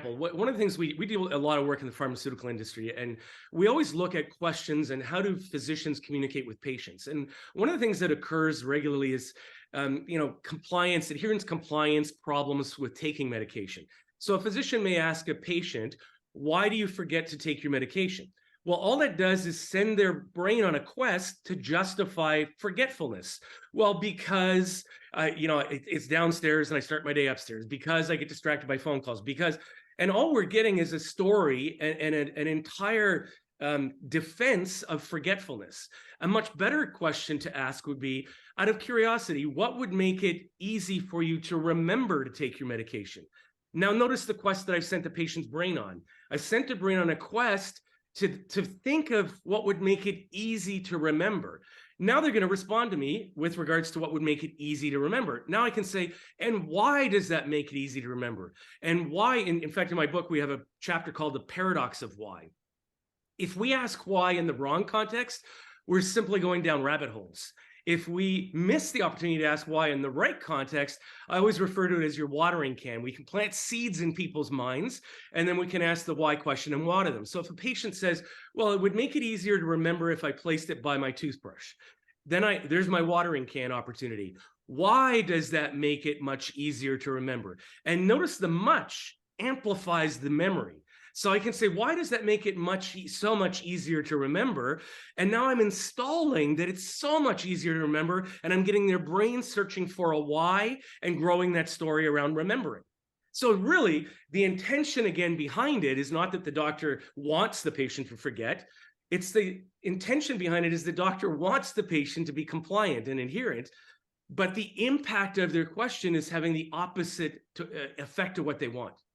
One of the things we do a lot of work in the pharmaceutical industry, and we always look at questions and how do physicians communicate with patients. And one of the things that occurs regularly is, compliance, adherence compliance problems with taking medication. So a physician may ask a patient, why do you forget to take your medication? Well, all that does is send their brain on a quest to justify forgetfulness. Well, because it's downstairs and I start my day upstairs, because I get distracted by phone calls, because, and all we're getting is a story and an entire defense of forgetfulness. A much better question to ask would be, out of curiosity, what would make it easy for you to remember to take your medication? Now, notice the quest that I've sent the patient's brain on. I sent the brain on a quest to think of what would make it easy to remember. Now they're going to respond to me with regards to what would make it easy to remember. Now I can say, and why does that make it easy to remember? And why, in fact, in my book, we have a chapter called The Paradox of Why. If we ask why in the wrong context, we're simply going down rabbit holes. If we miss the opportunity to ask why in the right context, I always refer to it as your watering can. We can plant seeds in people's minds, and then we can ask the why question and water them. So if a patient says, well, it would make it easier to remember if I placed it by my toothbrush, then there's my watering can opportunity. Why does that make it much easier to remember? And notice the much amplifies the memory. So I can say, why does that make it so much easier to remember? And now I'm installing that it's so much easier to remember, and I'm getting their brain searching for a why and growing that story around remembering. So really, the intention again behind it is not that the doctor wants the patient to forget. It's the intention behind it is the doctor wants the patient to be compliant and adherent, but the impact of their question is having the opposite effect of what they want.